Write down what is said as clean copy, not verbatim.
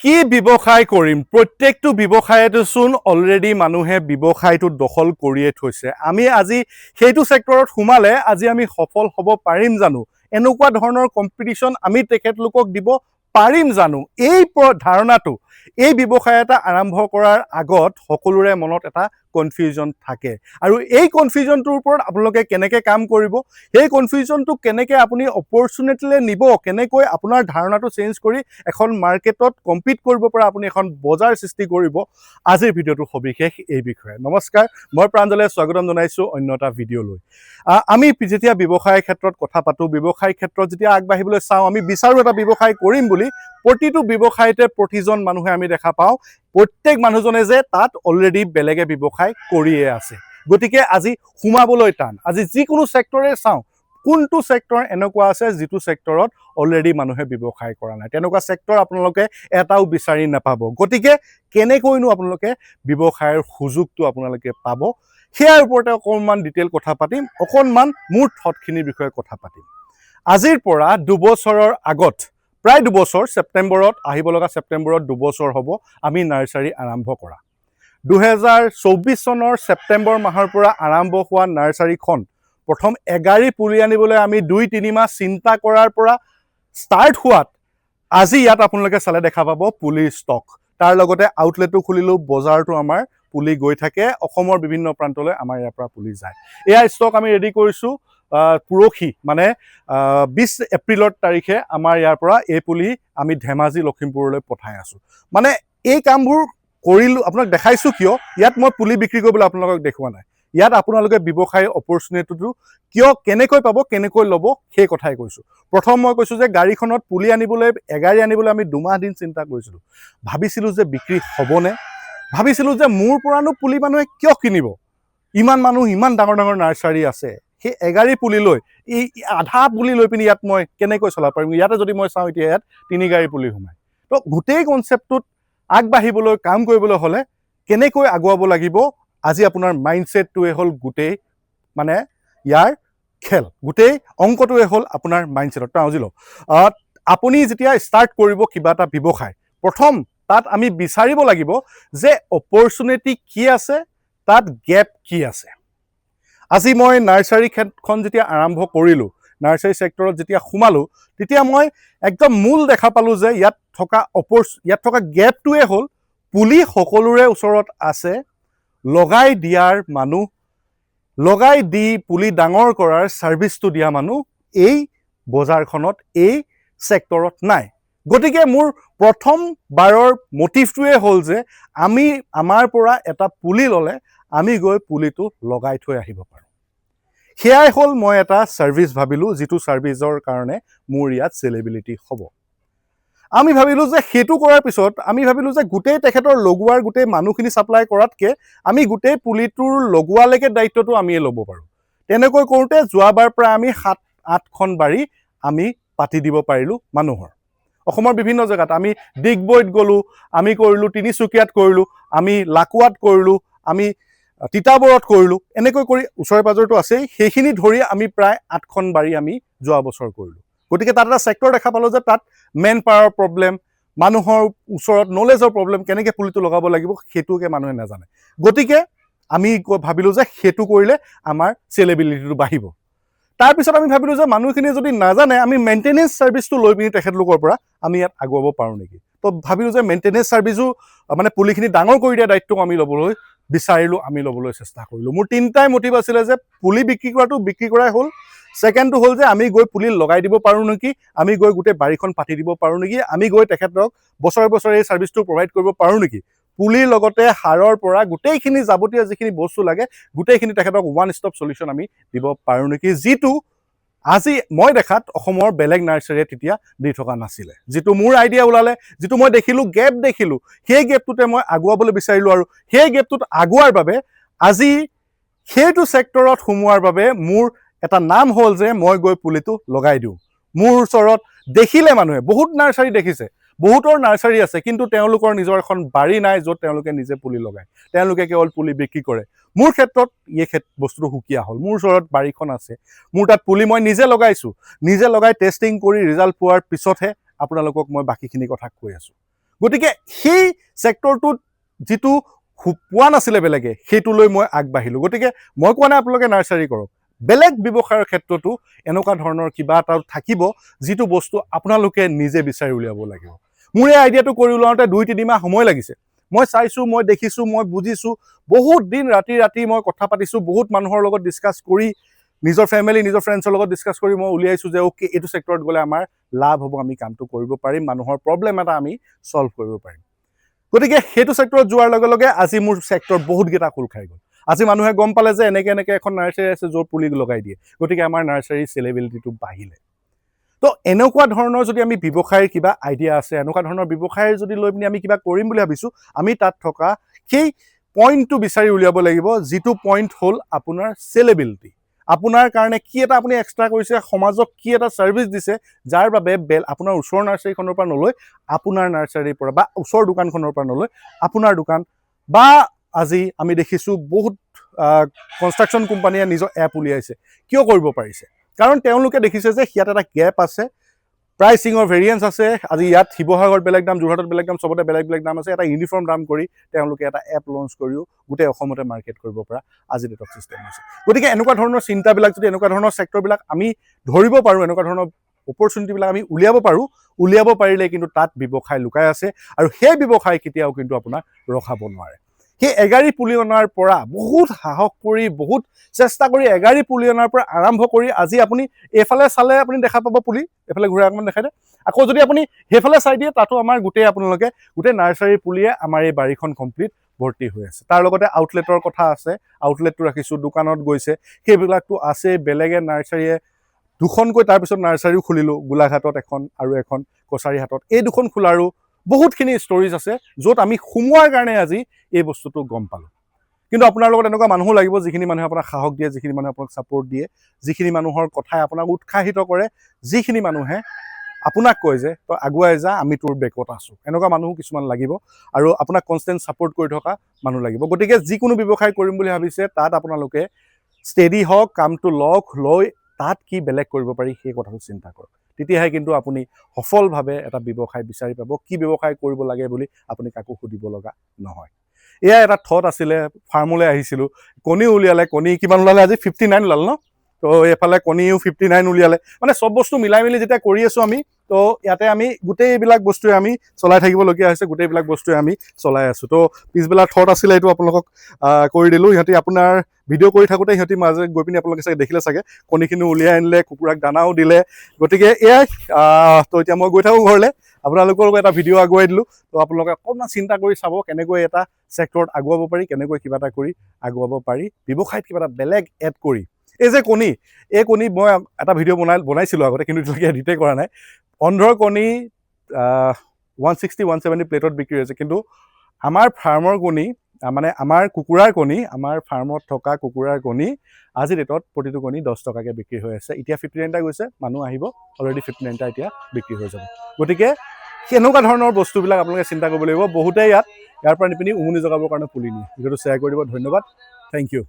কি ব্যৱসায় কৰিম প্ৰত্যেকটো ব্যৱসায়তে চোন অলৰেডি মানুহে ব্যৱসায়টো দখল কৰিয়ে থৈছে আমি আজি সেইটো সেক্টৰত সোমালে আজি আমি সফল হ'ব পাৰিম জানো এনেকুৱা ধৰণৰ কম্পিটিশন আমি তেখেতলোকক দিব পাৰিম জানো এই ধাৰণাটো এই ব্যৱসায় এটা আৰম্ভ কৰাৰ আগত সকলোৰে মনত এটা কনফিউজন থাকে আৰু এই কনফিউজনটোৰ ওপৰত আপোনালোকে কেনেকৈ কাম কৰিব সেই কনফিউজনটো কেনেকৈ আপুনি অপৰচুনিটিলৈ নিব কেনেকৈ আপোনাৰ ধাৰণাটো চেঞ্জ কৰি এখন মাৰ্কেটত কম্পিট কৰিব পৰা আপুনি এখন বজাৰ সৃষ্টি কৰিব আজিৰ ভিডিঅ'টো সবিশেষ এই বিষয়ে নমস্কাৰ মই প্ৰাঞ্জলে স্বাগতম জনাইছো অন্য এটা ভিডিঅ'লৈ আমি যেতিয়া ব্যৱসায়ৰ ক্ষেত্ৰত কথা পাতো ব্যৱসায়ৰ ক্ষেত্ৰত যেতিয়া আগবাঢ়িবলৈ চাওঁ আমি বিচাৰো এটা ব্যৱসায় কৰিম বুলি প্ৰতিটো ব্যৱসায়তে প্ৰতিজন মানুহে আমি দেখা পাওঁ প্ৰত্যেক মানুহজনে যে তাত অলৰেডি বেলেগে ব্যৱসায় কৰিয়ে আছে গতিকে আজি সোমাবলৈ টান আজি যিকোনো সেক্টৰে চাওঁ কোনটো সেক্টৰ এনেকুৱা আছে যিটো সেক্টৰত অলৰেডি মানুহে ব্যৱসায় কৰা নাই তেনেকুৱা সেক্টৰ আপোনালোকে এটাও বিচাৰি নাপাব গতিকে কেনেকৈনো আপোনালোকে ব্যৱসায়ৰ সুযোগটো আপোনালোকে পাব হেয়াৰ ওপৰতে অকণমান ডিটেইল কথা পাতিম অকণমান মোৰ থটখিনিৰ বিষয়ে কথা পাতিম আজিৰ পৰা 2 বছৰৰ আগত প্ৰায় 2 বছৰ সেপ্টেম্বৰত আহিব লগা সেপ্টেম্বৰত 2 বছৰ হ'ব আমি নাৰ্সাৰী আৰম্ভ কৰা 2024 চনৰ সেপ্টেম্বৰ মাহৰ পৰা আৰম্ভ হোৱা নাৰ্সাৰীখন প্ৰথম এগাৰী পুলি আনিবলৈ আমি 2-3 মাহ চিন্তা কৰাৰ পৰা ষ্টাৰ্ট হোৱাত আজি ইয়াত আপোনালোকে চালে দেখা পাব পুলিৰ ষ্টক তাৰ লগতে আউটলেটো খুলিলো বজাৰটো আমাৰ পুলি গৈ থাকে অসমৰ বিভিন্ন প্ৰান্তলৈ আমাৰ ইয়াৰ পৰা পুলি যায় এয়া ষ্টক আমি ৰেডি কৰিছো পুৰখি মানে 20 এপ্ৰিলৰ তাৰিখে আমাৰ ইয়াৰ পৰা এই পুলি আমি ধেমাজি লখিমপুৰলৈ পঠাই আছো মানে এই কামবোৰ কৰিলো আপোনাক দেখাইছো কিয় ইয়াত মই পুলি বিক্ৰী কৰিবলৈ আপোনালোকক দেখুৱা নাই ইয়াত আপোনালোকে ব্যৱসায়ৰ অপৰচুনিটিটো কিয় কেনেকৈ পাব কেনেকৈ ল'ব সেই কথাই কৈছো প্ৰথম মই কৈছো যে গাড়ীখনত পুলি আনিবলৈ এগাৰী আনিবলৈ আমি 2 মাহ দিন চিন্তা কৰিছিলো ভাবিছিলো যে বিক্ৰী হ'বনে ভাবিছিলো যে মোৰ পৰানো পুলি মানুহে কিয় কিনিব ইমান মানুহ ইমান ডাঙৰ ডাঙৰ নাৰ্সাৰী আছে সেই এগাৰী পুলি লৈ এই আধা পুলি লৈ পিনি ইয়াত মই কেনেকৈ চলাব পাৰিম ইয়াতে যদি মই চাওঁ এতিয়া ইয়াত 3 গাড়ী পুলি সোমাই তো গোটেই কনসেপ্টটোত আগবাঢ়িবলৈ কাম কৰিবলৈ হলে কেনেকৈ আগুৱাব লাগিব আজি আপোনাৰ মাইন্ডসেটটোৱে হ'ল গোটেই মানে ইয়াৰ খেল গোটেই অংকটোৱে হ'ল আপোনাৰ মাইন্ডসেটত আজি লওক আপুনি যেতিয়া ষ্টাৰ্ট কৰিব কিবা এটা ব্যৱসায় প্ৰথম তাত আমি বিচাৰিব লাগিব যে অপৰচুনিটি কি আছে তাত গ্যাপ কি আছে আজি মই নাৰ্সাৰী ক্ষেত্ৰখন যেতিয়া আৰম্ভ কৰিলো নাৰ্সাৰী সেক্টৰত যেতিয়া সোমালো তেতিয়া মই একদম মূল দেখা পালো যে ইয়াত থকা গ্যাপটোৱে হ'ল পুলি সকলোৰে ওচৰত আছে লগাই দিয়াৰ মানুহ লগাই দি পুলি ডাঙৰ কৰাৰ সাৰ্ভিসটো দিয়া মানুহ এই বজাৰখনত এই সেক্টৰত নাই গতিকে মোৰ প্ৰথম বাৰৰ মোটিভটোৱে হ'ল যে আমি আমাৰ পৰা এটা পুলি ললে আমি গৈ পুলিটো লগাই থৈ আহিব পাৰোঁ হেয়াই হ'ল মই এটা সাৰ্ভিস ভাবিলো যেটো সাৰ্ভিসৰ কাৰণে মোৰ ইয়াত সেলেবিলিটি হ'ব আমি ভাবিলো যে হেতু কৰাৰ পিছত আমি ভাবিলো যে গুটেই তেখেতৰ লগোৱাৰ গুটেই মানুহখিনি সাপ্লাই কৰাতকে আমি গুটেই পুলিটোৰ লগোৱালৈকে দায়িত্বটো আমি ল'ব পাৰো তেনেকৈ কৰোতে যোৱাবাৰ পৰা আমি 7-8খন বাৰী আমি পাতি দিব পাৰিলো মানুহৰ অসমৰ বিভিন্ন জায়গাত আমি ডিগবৈত গলো আমি কৰিলো তিনিচুকীয়াত কৰিলো আমি লাকুৱাত কৰিলো আমি তিতাবৰত কৰিলো এনেকৈ কৰি ওচৰে পাজৰটো আছে সেইখিনি ধৰি আমি প্ৰায় 8খন বাৰী আমি যোৱা বছৰ কৰিলো গতিকে তাত এটা সেক্টৰ দেখা পালো যে তাত মেন পাৱাৰ প্ৰবলেম মানুহৰ ওচৰত নলেজৰ প্ৰবলেম কেনেকৈ পুলিটো লগাব লাগিব হেতুকে মানুহে নাজানে গতিকে আমি ভাবিলো যে হেতু কৰিলে আমাৰ সেলেবিলিটিটো বাঢ়িব তাৰ পিছত আমি ভাবিলো যে মানুহখিনি যদি নাজানে আমি মেইনটেনেন্স সাৰ্ভিসটো লৈ পিনি তেখেতলোকৰ পৰা আমি ইয়াত আগুৱাব পাৰো নেকি তো ভাবিলো যে মেইনটেনেন্স সাৰ্ভিসো মানে পুলিখিনি ডাঙৰ কৰি দিয়া দায়িত্ব আমি ল'বলৈ বিচাৰিলো আমি ল'বলৈ চেষ্টা কৰিলো মোৰ তিনটাই মোটিভ আছিল যে পুলি বিক্ৰী কৰাই হ'ল সেকেন্ডটো হ'ল যে আমি গৈ পুলি লগাই দিব পাৰো নেকি আমি গৈ গুটে বাৰীখন পাতি দিব পাৰো নেকি আমি গৈ তেখেতক বছৰ বছৰ এই সাৰ্ভিসটো প্ৰভাইড কৰিব পাৰো নেকি পুলিৰ লগতে হাৰৰ পৰা গুটেইখিনি যাবতীয় যিখিনি বস্তু লাগে গুটেইখিনি তেখেতক ওৱান ষ্টপ সলিউশন আমি দিব পাৰো নেকি যেটো আজি মই দেখাত অসমৰ বেলেগ নাৰ্সাৰীয়ে তেতিয়া দি থকা নাছিলে যেটো মোৰ আইডিয়া ওলালে যেটো মই দেখিলো গ্যাপ দেখিলো সেই গ্যাপটোতে মই আগুৱাবলৈ বিচাৰিলো আৰু সেই গ্যাপটোত আগুৱাৰ বাবে আজি সেইটো সেক্টৰত সোমোৱাৰ বাবে মোৰ এটা নাম হ'ল যে মই গৈ পুলিটো লগাই দিও মোৰ ওচৰত দেখিলে মানুহে বহুত নাৰ্সাৰী দেখিছে বহুতৰ নাৰ্সাৰী আছে কিন্তু তেওঁলোকৰ নিজৰ এখন বাৰী নাই য'ত তেওঁলোকে নিজে পুলি লগায় তেওঁলোকে কেৱল পুলি বিক্ৰী কৰে মোৰ ক্ষেত্ৰত এই বস্তুটো হুকিয়া হ'ল মোৰ ওচৰত বাৰীখন আছে মোৰ তাত পুলি মই নিজে লগাইছো নিজে লগাই টেষ্টিং কৰি ৰিজাল্ট পোৱাৰ পিছতহে আপোনালোকক মই বাকিখিনি কথা কৈ আছো গতিকে সেই ছেক্টৰটোত যিটো পোৱা নাছিলে বেলেগে সেইটোলৈ মই আগবাঢ়িলোঁ। গতিকে মই কোৱা নাই আপোনালোকে নাৰ্চাৰী কৰক, বেলেগ ব্যৱসায়ৰ ক্ষেত্ৰতো এনেকুৱা ধৰণৰ কিবা এটা থাকিব যিটো বস্তু আপোনালোকে নিজে বিচাৰি উলিয়াব লাগিব। মোৰ এই আইডিয়াটো কৰি ওলাওঁতে 2-3 মাহ সময় লাগিছে। মই চাইছোঁ, মই দেখিছোঁ, মই বুজিছোঁ, বহুত দিন ৰাতি মই কথা পাতিছোঁ, বহুত মানুহৰ লগত ডিছকাছ কৰি, নিজৰ ফেমিলি, নিজৰ ফ্ৰেণ্ডছৰ লগত ডিছকাছ কৰি মই উলিয়াইছোঁ যে অ'কে, এইটো ছেক্টৰত গ'লে আমাৰ লাভ হ'ব, আমি কামটো কৰিব পাৰিম, মানুহৰ প্ৰব্লেম এটা আমি ছল্ভ কৰিব পাৰিম। গতিকে সেইটো ছেক্টৰত যোৱাৰ লগে লগে আজি মোৰ ছেক্টৰ বহুতকেইটা খোল খাই গ'ল। আজি মানুহে গম পালে যে এনেকৈ এখন নাৰ্চাৰী আছে য'ত পুলি লগাই দিয়ে। গতিকে আমাৰ নাৰ্চাৰীৰ চেলেবিলিটিটো বাঢ়িলে। তো এনেকুৱা ধৰণৰ যদি আমি ব্যৱসায়ৰ কিবা আইডিয়া আছে, এনেকুৱা ধৰণৰ ব্যৱসায়ৰ যদি লৈ পিনি আমি কিবা কৰিম বুলি ভাবিছোঁ, আমি তাত থকা সেই পইণ্টটো বিচাৰি উলিয়াব লাগিব, যিটো পইণ্ট হ'ল আপোনাৰ চেলেবিলিটি। আপোনাৰ কাৰণে কি এটা আপুনি এক্সট্ৰা কৰিছে, সমাজক কি এটা ছাৰ্ভিচ দিছে, যাৰ বাবে আপোনাৰ ওচৰৰ নাৰ্চাৰীখনৰ পৰা নলৈ আপোনাৰ নাৰ্চাৰীৰ পৰা, বা ওচৰৰ দোকানখনৰ পৰা নলৈ আপোনাৰ দোকান, বা আজি আমি দেখিছোঁ বহুত কনষ্ট্ৰাকশ্যন কোম্পানীয়ে নিজৰ এপ উলিয়াইছে। কিয় কৰিব পাৰিছে? কাৰণ তেওঁলোকে দেখিছে যে ইয়াত এটা গেপ আছে, প্ৰাইচিঙৰ ভেৰিয়েঞ্চ আছে। আজি ইয়াত শিৱসাগৰত বেলেগ দাম, যোৰহাটত বেলেগ দাম, চবতে বেলেগ বেলেগ দাম আছে। এটা ইউনিফৰ্ম দাম কৰি তেওঁলোকে এটা এপ লঞ্চ কৰিও গোটেই অসমতে মাৰ্কেট কৰিব পৰা আজি ডেটত ছিষ্টেম আছে। গতিকে এনেকুৱা ধৰণৰ চিন্তাবিলাক যদি, এনেকুৱা ধৰণৰ ছেক্টৰবিলাক আমি ধৰিব পাৰোঁ, এনেকুৱা ধৰণৰ অপৰচুনিটিবিলাক আমি উলিয়াব পাৰিলে কিন্তু তাত ব্যৱসায় লুকাই আছে, আৰু সেই ব্যৱসায় কেতিয়াও কিন্তু আপোনাক ৰখাব নোৱাৰে। সেই এগাড়ী পুলি অনাৰ পৰা বহুত সাহস কৰি, বহুত চেষ্টা কৰি এগাড়ী পুলি অনাৰ পৰা আৰম্ভ কৰি আজি আপুনি এইফালে চালে আপুনি দেখা পাব পুলি, এইফালে ঘূৰাই অকণমান দেখাই দে। আকৌ যদি আপুনি সেইফালে চাই দিয়ে, তাতো আমাৰ আপোনালোকে গোটেই নাৰ্চাৰীৰ পুলিয়ে আমাৰ এই বাৰীখন কমপ্লিট ভৰ্তি হৈ আছে। তাৰ লগতে আউটলেটৰ কথা আছে, আউটলেটটো ৰাখিছোঁ, দোকানত গৈছে, সেইবিলাকতো আছে। বেলেগে নাৰ্চাৰীয়ে 2খনকৈ তাৰপিছত নাৰ্চাৰীও খুলিলোঁ, গোলাঘাটত এখন আৰু এখন কছাৰীহাটত। এই 2খন খোলাৰো বহুতখিনি ষ্টৰিজ আছে, য'ত আমি সোমোৱাৰ কাৰণে আজি এই বস্তুটো গম পালোঁ। কিন্তু আপোনাৰ লগত এনেকুৱা মানুহো লাগিব, যিখিনি মানুহে আপোনাক সাহস দিয়ে, যিখিনি মানুহে আপোনাক ছাপৰ্ট দিয়ে, যিখিনি মানুহৰ কথাই আপোনাক উৎসাহিত কৰে, যিখিনি মানুহে আপোনাক কয় যে তই আগুৱাই যা, আমি তোৰ বেকত আছোঁ। এনেকুৱা মানুহো কিছুমান লাগিব, আৰু আপোনাক কনষ্টেণ্ট ছাপৰ্ট কৰি থকা মানুহ লাগিব। গতিকে যিকোনো ব্যৱসায় কৰিম বুলি ভাবিছে, তাত আপোনালোকে ষ্টেডি হওক, কামটো লৈ তাত কি বেলেগ কৰিব পাৰি সেই কথাটো চিন্তা কৰক। তেতিয়াহে কিন্তু আপুনি সফলভাৱে এটা ব্যৱসায় বিচাৰি পাব। কি ব্যৱসায় কৰিব লাগে বুলি আপুনি কাকো সুধিব লগা নহয়। এয়া এটা থট আছিলে। ফাৰ্মলৈ আহিছিলোঁ, কণী উলিয়ালে, কণী কিমান ওলালে? আজি 59 ওলাল ন? তো এইফালে কণীও 59 উলিয়ালে। মানে চব বস্তু মিলাই মিলি যেতিয়া কৰি আছোঁ আমি, তো ইয়াতে আমি গোটেইবিলাক বস্তুৱে আমি চলাই থাকিবলগীয়া হৈছে, গোটেইবিলাক বস্তুৱে আমি চলাই আছোঁ। তো পিছবেলা থট আছিলে, এইটো আপোনালোকক কৰি দিলোঁ। সিহঁতি আপোনাৰ ভিডিঅ' কৰি থাকোঁতে সিহঁতি মাজে গৈ পিনি আপোনালোকে চাগে দেখিলে চাগে, কণীখিনি উলিয়াই আনিলে, কুকুৰাক দানাও দিলে। গতিকে এয়াই। তো এতিয়া মই গৈ থাকোঁ ঘৰলৈ, আপোনালোকৰ লগত এটা ভিডিঅ' আগুৱাই দিলোঁ। তো আপোনালোকে অকণমান চিন্তা কৰি চাব, কেনেকৈ এটা ছেক্টৰত আগুৱাব পাৰি, কেনেকৈ কিবা এটা কৰি আগুৱাব পাৰি, ব্যৱসায়ত কিবা এটা বেলেগ এড কৰি। এই যে কণী, এই কণী মই এটা ভিডিঅ' বনাইছিলোঁ আগতে, কিন্তু এতিয়ালৈকে এডিটেই কৰা নাই। অন্ধ্ৰৰ কণী 160-170 প্লেটত বিক্ৰী হৈছে, কিন্তু আমাৰ ফাৰ্মৰ কণী, মানে আমাৰ কুকুৰাৰ কণী, আমাৰ ফাৰ্মত থকা কুকুৰাৰ কণী আজি ডেটত প্ৰতিটো কণী 10 টকাকৈ বিক্ৰী হৈ আছে। এতিয়া 59টা গৈছে, মানুহ আহিব, অলৰেডি 59টা এতিয়া বিক্ৰী হৈ যাব। গতিকে সেনেকুৱা ধৰণৰ বস্তুবিলাক আপোনালোকে চিন্তা কৰিব লাগিব। বহুতেই ইয়াৰ পৰা নিপিনি উমনি জগাবৰ কাৰণে পুলি নিয়ে। ভিডিঅ'টো শ্বেয়াৰ কৰি দিব। ধন্যবাদ, থেংক ইউ।